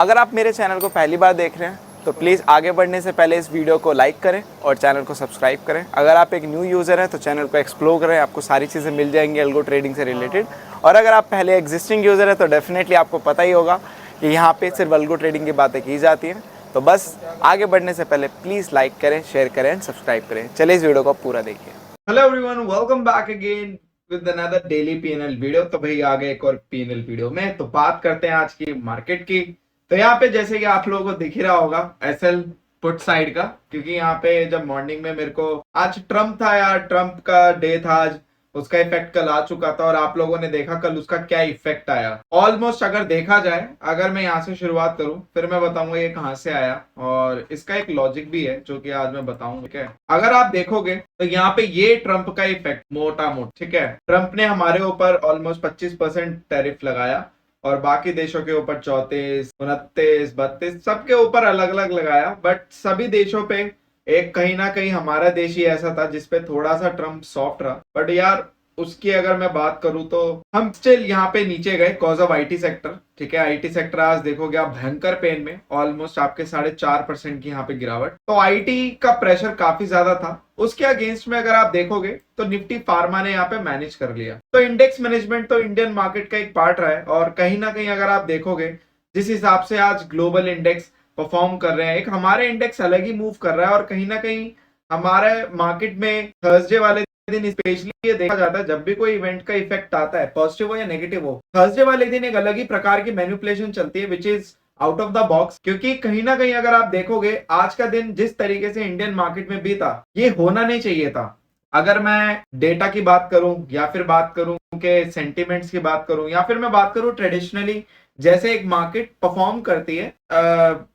अगर आप मेरे चैनल को पहली बार देख रहे हैं तो प्लीज़ आगे बढ़ने से पहले इस वीडियो को लाइक करें और चैनल को सब्सक्राइब करें। अगर आप एक न्यू यूज़र हैं तो चैनल को एक्सप्लोर करें, आपको सारी चीज़ें मिल जाएंगी एल्गो ट्रेडिंग से रिलेटेड। और अगर आप पहले एग्जिस्टिंग यूज़र हैं तो डेफिनेटली आपको पता ही होगा कि यहाँ पे सिर्फ एल्गो ट्रेडिंग की बातें की जाती हैं। तो बस आगे बढ़ने से पहले प्लीज़ लाइक करें, शेयर करें एंड सब्सक्राइब करें। चलिए इस वीडियो को पूरा देखिए। Hello everyone, welcome back again with another daily PNL video. तो भाई आ गए एक और पीएनएल वीडियो में। तो बात करते हैं आज की मार्केट की। तो यहाँ पे जैसे कि आप लोगों को दिख ही रहा होगा एसएल पुट साइड का, क्योंकि यहाँ पे जब मॉर्निंग में मेरे को आज ट्रम्प था यार, ट्रम्प का डे था आज, उसका इफेक्ट कल आ चुका था और आप लोगों ने देखा कल उसका क्या इफेक्ट आया। ऑलमोस्ट अगर देखा जाए, अगर मैं यहाँ से शुरुआत करूं फिर मैं बताऊंगा ये कहां से आया और इसका एक लॉजिक भी है जो कि आज मैं बताऊंगा। ठीक है, अगर आप देखोगे तो यहाँ पे ये ट्रम्प का इफेक्ट मोटा मोटा, ठीक है, ट्रम्प ने हमारे ऊपर ऑलमोस्ट 25% टैरिफ लगाया और बाकी देशों के ऊपर 34, 29, 32 सबके ऊपर अलग अलग लगाया। बट सभी देशों पे एक कहीं ना कहीं हमारा देश ही ऐसा था जिसपे थोड़ा सा ट्रम्प सॉफ्ट रहा। बट यार उसकी अगर मैं बात करूं तो हम स्टिल यहाँ पे नीचे गए कॉज ऑफ आईटी सेक्टर। ठीक है, आईटी सेक्टर आज देखोगे आप भयंकर पेन में, ऑलमोस्ट आपके 4.5% की यहाँ पे गिरावट। तो आईटी का प्रेशर काफी ज्यादा था। उसके अगेंस्ट में अगर आप देखोगे तो निफ्टी फार्मा ने यहाँ पे मैनेज कर लिया। तो इंडेक्स मैनेजमेंट तो इंडियन मार्केट का एक पार्ट रहा है और कहीं ना कहीं अगर आप देखोगे जिस हिसाब से आज ग्लोबल इंडेक्स परफॉर्म कर रहे हैं, एक हमारे इंडेक्स अलग ही मूव कर रहा है और कहीं ना कहीं हमारे मार्केट में थर्सडे वाले दिन स्पेशली ये देखा जाता है जब भी कोई इवेंट का इफेक्ट आता है, पॉजिटिव हो या नेगेटिव हो, थर्सडे वाले दिन एक अलग ही प्रकार की मैनिपुलेशन चलती है which is out of the box. क्योंकि कहीं ना कहीं अगर आप देखोगे आज का दिन जिस तरीके से इंडियन मार्केट में बीता, ये होना नहीं चाहिए था। अगर मैं डेटा की बात करूं या फिर बात करूं के सेंटिमेंट्स की बात करूं या फिर मैं बात करूं ट्रेडिशनली जैसे एक मार्केट परफॉर्म करती है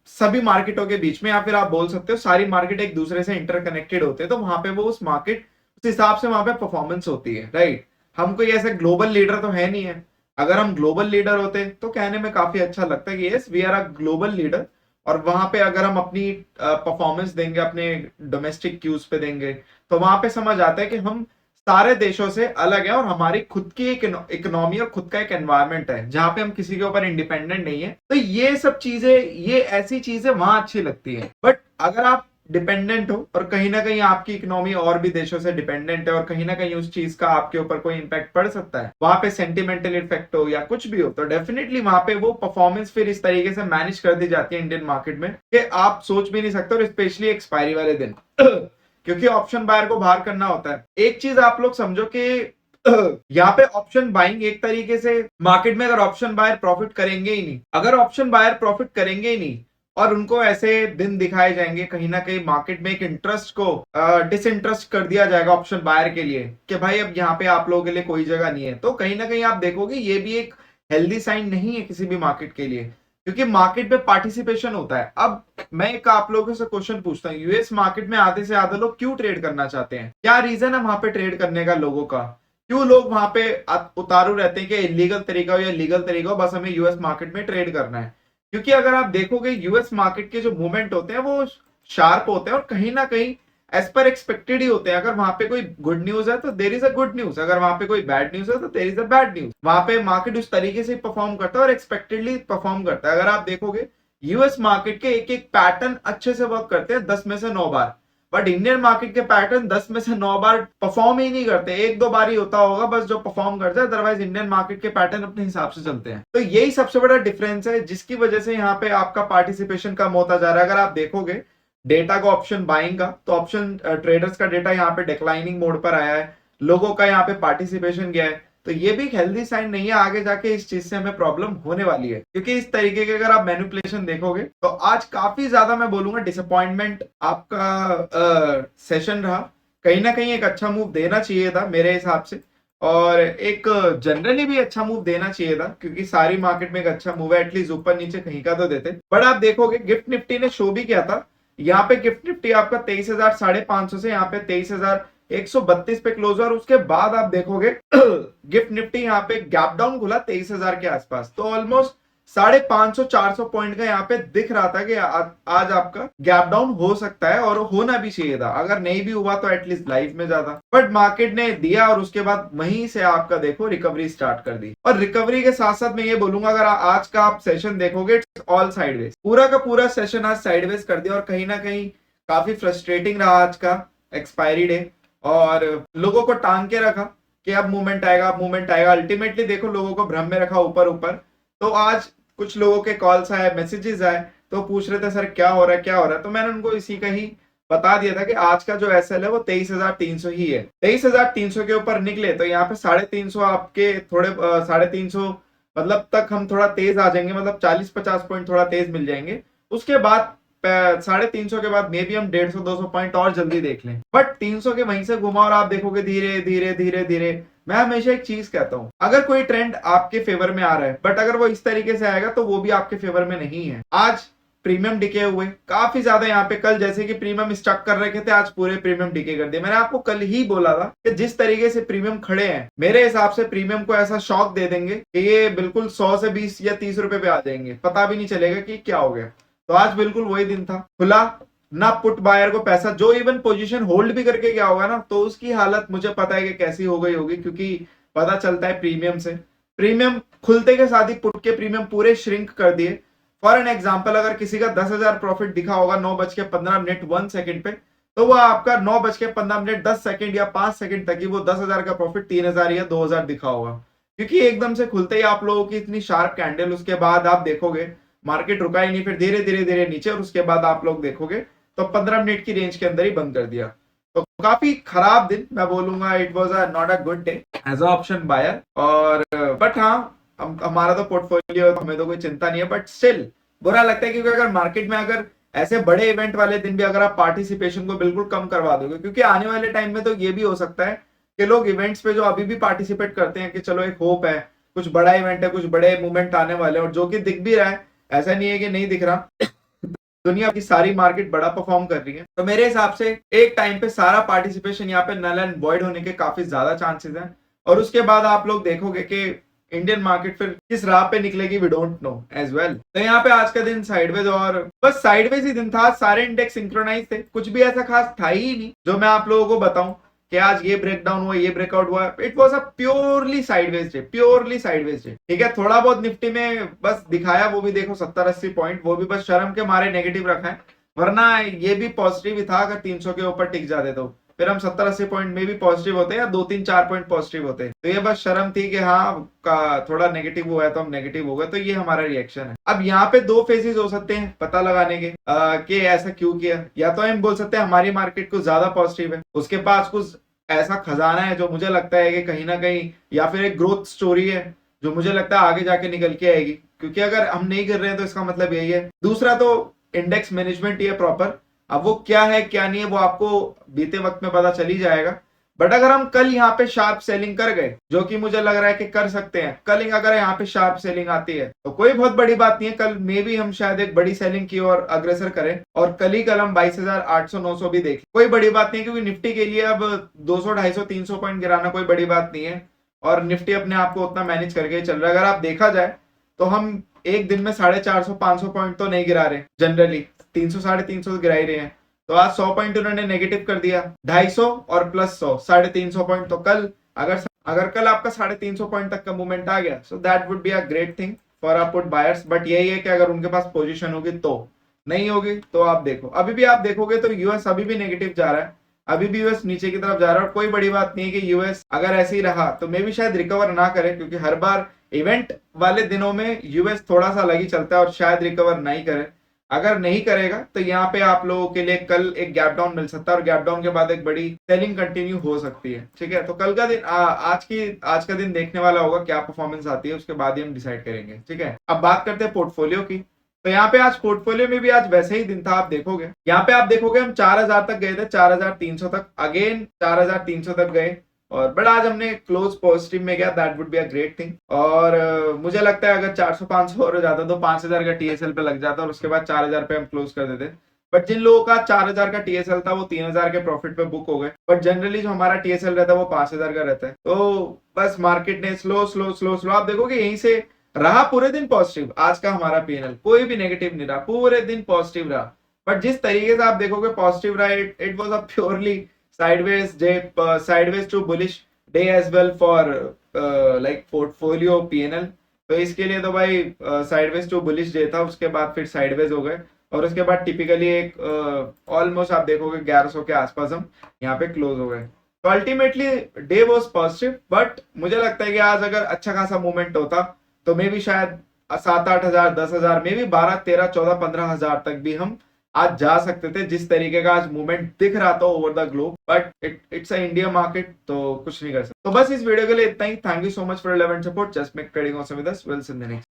सभी मार्केटों के बीच में, या फिर आप बोल सकते हो सारी मार्केट एक दूसरे से इंटरकनेक्टेड होते हैं, तो वहां पे वो उस मार्केट उस हिसाब से वहां पे परफॉर्मेंस होती है। राइट, हम कोई ऐसे ग्लोबल लीडर तो है नहीं है। अगर हम ग्लोबल लीडर होते तो कहने में काफी अच्छा लगता है कि yes we are a global leader, और वहां पे अगर हम अपनी परफॉर्मेंस देंगे, अपने डोमेस्टिक क्यूज पे देंगे, तो वहां पे समझ आता है कि हम सारे देशों से अलग है और हमारी खुद की एक इकोनॉमी और खुद का एक एनवायरनमेंट है जहां पे हम किसी के ऊपर इंडिपेंडेंट नहीं है। तो ये सब चीजें, ये ऐसी चीजें वहां अच्छी लगती है। बट अगर आप डिपेंडेंट हो और कहीं ना कहीं आपकी इकोनॉमी और भी देशों से डिपेंडेंट है और कहीं ना कहीं उस चीज का आपके ऊपर कोई इंपैक्ट पड़ सकता है, वहां पे सेंटिमेंटल इफेक्ट हो या कुछ भी हो, तो डेफिनेटली वहां पे वो परफॉर्मेंस फिर इस तरीके से मैनेज कर दी जाती है इंडियन मार्केट में कि आप सोच भी नहीं सकते। और स्पेशली एक्सपायरी वाले दिन क्योंकि ऑप्शन बायर को बाहर करना होता है। एक चीज आप लोग समझो कि यहाँ पे ऑप्शन बाइंग एक तरीके से मार्केट में, अगर ऑप्शन बायर प्रॉफिट करेंगे ही नहीं, अगर ऑप्शन बायर प्रॉफिट करेंगे ही नहीं और उनको ऐसे दिन दिखाए जाएंगे, कहीं ना कहीं मार्केट में एक इंटरेस्ट को डिसइंटरेस्ट कर दिया जाएगा ऑप्शन बायर के लिए कि भाई अब यहाँ पे आप लोगों के लिए कोई जगह नहीं है, तो कहीं ना कहीं आप देखोगे ये भी एक हेल्दी साइन नहीं है किसी भी मार्केट के लिए, क्योंकि मार्केट में पार्टिसिपेशन होता है। अब मैं एक आप लोगों से क्वेश्चन पूछता हूँ, यूएस मार्केट में आधे से ज्यादा लोग क्यों ट्रेड करना चाहते हैं? क्या रीजन है वहां पे ट्रेड करने का लोगों का? क्यों लोग वहां पे उतारू रहते हैं कि इलीगल तरीका हो या लीगल तरीका हो, बस हमें यूएस मार्केट में ट्रेड करना है? क्योंकि अगर आप देखोगे यूएस मार्केट के जो मूवमेंट होते हैं वो शार्प होते हैं और कहीं ना कहीं एज पर एक्सपेक्टेड ही होते हैं। अगर वहां पे कोई गुड न्यूज है तो there is a good news, अगर वहां पे कोई बैड न्यूज है तो there is a bad news. वहां पे मार्केट उस तरीके से परफॉर्म करता है और एक्सपेक्टेडली परफॉर्म करता है। अगर आप देखोगे यूएस मार्केट के एक एक पैटर्न अच्छे से वर्क करते हैं 10 में से 9 बार, बट इंडियन मार्केट के पैटर्न 10 में से 9 बार परफॉर्म ही नहीं करते। एक दो बार ही होता होगा बस जो परफॉर्म करता है, अदरवाइज इंडियन मार्केट के पैटर्न अपने हिसाब से चलते हैं। तो यही सबसे बड़ा डिफरेंस है जिसकी वजह से यहाँ पे आपका पार्टिसिपेशन कम होता जा रहा है। अगर आप देखोगे डेटा का ऑप्शन बाइंग का, तो ऑप्शन ट्रेडर्स का डेटा यहाँ पे डिक्लाइनिंग मोड पर आया है, लोगों का यहाँ पे पार्टिसिपेशन गया है, तो ये भी एक हेल्दी साइन नहीं है। आगे जाके इस चीज से हमें प्रॉब्लम होने वाली है, क्योंकि इस तरीके के अगर आप मैनिपुलेशन देखोगे तो आज काफी ज्यादा मैं बोलूंगा डिसअपॉइंटमेंट आपका सेशन रहा। कहीं ना कहीं एक अच्छा मूव देना चाहिए था मेरे हिसाब से, और एक जनरली भी अच्छा मूव देना चाहिए था, क्योंकि सारी मार्केट में एक अच्छा मूव है, एटलीस्ट ऊपर नीचे कहीं का तो देते। बट आप देखोगे गिफ्ट निफ्टी ने शो भी किया था। यहाँ पे गिफ्ट निफ्टी आपका 23,550 से यहाँ पे 23,132 पे क्लोज, और उसके बाद आप देखोगे गिफ्ट निफ्टी यहाँ पे गैप डाउन खुला 23,000 के आसपास। तो ऑलमोस्ट 550-400 पॉइंट का यहाँ पे दिख रहा था कि आज आपका गैप डाउन हो सकता है और होना भी चाहिए था। अगर नहीं भी हुआ तो एटलीस्ट लाइव में जाता, बट मार्केट ने दिया और उसके बाद वहीं से आपका देखो रिकवरी स्टार्ट कर दी। और रिकवरी के साथ साथ मैं ये बोलूंगा, अगर आज का आप सेशन देखोगे ऑल साइडवेज, पूरा का पूरा सेशन आज साइडवेज कर दिया और कहीं ना कहीं काफी फ्रस्ट्रेटिंग रहा आज का एक्सपायरी डे, और लोगों को टांग के रखा कि अब मूवमेंट आएगा, अब मूवमेंट आएगा। अल्टीमेटली देखो लोगों को भ्रम में रखा ऊपर ऊपर। तो आज कुछ लोगों के कॉल्स आए, मैसेजेस आए, तो पूछ रहे थे सर क्या हो रहा है क्या हो रहा है। तो मैंने उनको इसी का ही बता दिया था कि आज का जो एसएल है वो 23,300 ही है। 23,300 के ऊपर निकले तो यहाँ पे 350 आपके थोड़े 350 मतलब तक हम थोड़ा तेज आ जाएंगे, मतलब 40-50 पॉइंट थोड़ा तेज मिल जाएंगे। उसके बाद 350 के बाद मे भी हम 150-200 पॉइंट और जल्दी देख लें, बट 300 के वहीं से घुमा और आप देखोगे धीरे धीरे धीरे धीरे। मैं हमेशा एक चीज कहता हूं, अगर कोई ट्रेंड आपके फेवर में आ रहा है, बट अगर वो इस तरीके से आएगा तो वो भी आपके फेवर में नहीं है। आज प्रीमियम डिके हुए काफी ज्यादा यहाँ पे, कल जैसे कि प्रीमियम स्टक कर रखे थे, आज पूरे प्रीमियम डिके कर दिए। मैंने आपको कल ही बोला था कि जिस तरीके से प्रीमियम खड़े हैं, मेरे हिसाब से प्रीमियम को ऐसा शॉक दे देंगे कि ये बिल्कुल 100 से 20 या 30 रुपए पे आ जाएंगे, पता भी नहीं चलेगा कि क्या हो गया। तो आज बिल्कुल वही दिन था, खुला ना पुट बायर को पैसा, जो इवन पोजीशन होल्ड भी करके गया होगा ना, तो उसकी हालत मुझे पता है कि कैसी हो गई होगी, क्योंकि पता चलता है प्रीमियम से। प्रीमियम खुलते के साथ ही पुट के प्रीमियम पूरे श्रिंक कर दिए। फॉर एन एग्जांपल, अगर किसी का 10,000 प्रॉफिट दिखा होगा 9:15 1 सेकंड पे, तो वो आपका 9:15 10 सेकंड या 5 सेकंड तक ही वो 10,000 का प्रॉफिट 3,000 या 2,000 दिखा होगा, क्योंकि एकदम से खुलते ही आप लोगों की इतनी शार्प कैंडल, उसके बाद आप देखोगे मार्केट रुका ही नहीं, फिर धीरे धीरे धीरे नीचे, और उसके बाद आप लोग देखोगे तो 15 मिनट की रेंज के अंदर ही बंद कर दिया। तो काफी खराब दिन मैं बोलूंगा, it was not a good day as a option buyer. और बट हाँ, हमारा तो पोर्टफोलियो, हमें तो कोई चिंता नहीं है, बट स्टिल बुरा लगता है, क्योंकि अगर मार्केट में अगर ऐसे बड़े इवेंट वाले दिन भी अगर आप पार्टिसिपेशन को बिल्कुल कम करवा दोगे, क्योंकि आने वाले टाइम में तो ये भी हो सकता है कि लोग इवेंट्स पे जो अभी भी पार्टिसिपेट करते हैं कि चलो एक होप है, कुछ बड़ा इवेंट है, कुछ बड़े मूवमेंट आने वाले हैं, और जो कि दिख भी रहा है, ऐसा नहीं है कि नहीं दिख रहा। दुनिया की सारी मार्केट बड़ा परफॉर्म कर रही है। तो मेरे हिसाब से एक टाइम पे सारा पार्टिसिपेशन यहाँ पे नल एंड वॉइड होने के काफी ज्यादा चांसेस हैं, और उसके बाद आप लोग देखोगे कि इंडियन मार्केट फिर किस राह पे निकलेगी, we don't know as well. तो यहाँ पे आज का दिन साइडवेज, और बस साइडवेज ही दिन था। सारे इंडेक्स सिंक्रोनाइज थे, कुछ भी ऐसा खास था ही नहीं जो मैं आप लोगों को बताऊं कि आज ये ब्रेकडाउन हुआ, ये ब्रेकआउट हुआ। It was a purely sideways day, purely sideways day. ठीक है, थोड़ा बहुत निफ्टी में बस दिखाया, वो भी देखो 70-80 पॉइंट, वो भी बस शर्म के मारे नेगेटिव रखा है, वरना ये भी पॉजिटिव ही था। अगर 300 के ऊपर टिक जाते तो फिर हम 70-80 पॉइंट में भी पॉजिटिव होते या 2-3-4 पॉइंट पॉजिटिव होते। तो ये बस शर्म थी कि हाँ का थोड़ा नेगेटिव हुआ है तो हम नेगेटिव हो गए, तो ये हमारा रिएक्शन है। अब यहाँ पे दो फेजेस हो सकते हैं पता लगाने के कि ऐसा क्यों किया। या तो हम बोल सकते हैं हमारी मार्केट कुछ ज्यादा पॉजिटिव है, उसके पास कुछ ऐसा खजाना है जो मुझे लगता है कि कहीं ना कहीं, या फिर एक ग्रोथ स्टोरी है जो मुझे लगता है आगे जाके निकल के आएगी, क्योंकि अगर हम नहीं कर रहे हैं तो इसका मतलब यही है। दूसरा तो इंडेक्स मैनेजमेंट ही है प्रॉपर। अब वो क्या है क्या नहीं है वो आपको बीते वक्त में पता चल ही जाएगा। बट अगर हम कल यहाँ पे शार्प सेलिंग कर गए, जो कि मुझे लग रहा है कि कर सकते हैं, कल अगर यहाँ पे शार्प सेलिंग आती है तो कोई बहुत बड़ी बात नहीं है, कल मे भी हम शायद एक बड़ी सेलिंग की ओर अग्रसर करें, और कल ही कल हम 22,800-900 भी देखें, कोई बड़ी बात नहीं है, क्योंकि निफ्टी के लिए अब 200, 250, 300 पॉइंट गिराना कोई बड़ी बात नहीं है, और निफ्टी अपने आप को उतना मैनेज करके चल रहा है। अगर आप देखा जाए तो हम एक दिन में 450-500 पॉइंट तो नहीं गिरा रहे, जनरली 300-350 गिरा ही रहे हैं। तो आज 100 पॉइंट उन्होंने नेगेटिव कर दिया, 250 और प्लस 100 350 पॉइंट। तो कल अगर कल आपका 350 पॉइंट तक का मूवमेंट आ गया, so that would be a great thing for a put buyers. But यही है कि अगर उनके पास पोजीशन होगी, तो नहीं होगी तो आप देखो, अभी भी आप देखोगे तो यूएस अभी भी नेगेटिव जा रहा है, अभी भी यूएस नीचे की तरफ जा रहा है। और कोई बड़ी बात नहीं है कि यूएस अगर ऐसे ही रहा तो मे भी शायद रिकवर ना करे, क्योंकि हर बार इवेंट वाले दिनों में यूएस थोड़ा सा अलग ही चलता है और शायद रिकवर नहीं करे। अगर नहीं करेगा तो यहाँ पे आप लोगों के लिए कल एक गैप डाउन मिल सकता है, और गैप डाउन के बाद एक बड़ी सेलिंग कंटिन्यू हो सकती है। ठीक है, तो कल का दिन आज का दिन देखने वाला होगा, क्या परफॉर्मेंस आती है, उसके बाद ही हम डिसाइड करेंगे। ठीक है, अब बात करते हैं पोर्टफोलियो की। तो यहाँ पे आज पोर्टफोलियो में भी आज वैसे ही दिन था। आप देखोगे यहाँ पे, आप देखोगे हम 4,000 तक गए थे, 4,300 तक, अगेन 4,300 तक गए, और बट आज हमने क्लोज पॉजिटिव में गया, that would be a great thing. और मुझे लगता है अगर 400-500 और जाता तो 5,000 का टीएसएल पे लग जाता, और उसके बाद 4,000 पे हम क्लोज कर देते। बट जिन लोगों का 4,000 का टीएसएल था वो 3,000 के प्रॉफिट पे बुक हो गए। बट जनरली जो हमारा टीएसएल रहता है वो 5,000 का रहता है। तो बस मार्केट ने स्लो आप देखोगे यहीं से रहा पूरे दिन पॉजिटिव। आज का हमारा पीएनएल कोई भी नेगेटिव नहीं रहा, पूरे दिन पॉजिटिव रहा। बट जिस तरीके से आप देखोगे पॉजिटिव रहा, it was a purely sideways day, sideways to bullish day as well for like portfolio PnL. तो इसके लिए तो भाई साइडवेज टू बुलिश डे था, उसके बाद फिर साइडवेज हो गए और उसके बाद टिपिकली एक ऑलमोस्ट आप देखोगे 1100 के आसपास हम यहाँ पे क्लोज हो गए। तो ultimately day was positive, but मुझे लगता है कि आज अगर अच्छा खासा मूवमेंट होता तो मे भी शायद 7-8 हजार, 10 हजार, मे भी 12-13-14-15 हजार तक भी हम आज जा सकते थे, जिस तरीके का आज मूवमेंट दिख रहा था over the globe. But it's a India market, तो कुछ नहीं कर सकते। तो बस इस वीडियो के लिए इतना ही। Thank you so much for 11 support. Just make trading awesome with us. Will see in the next.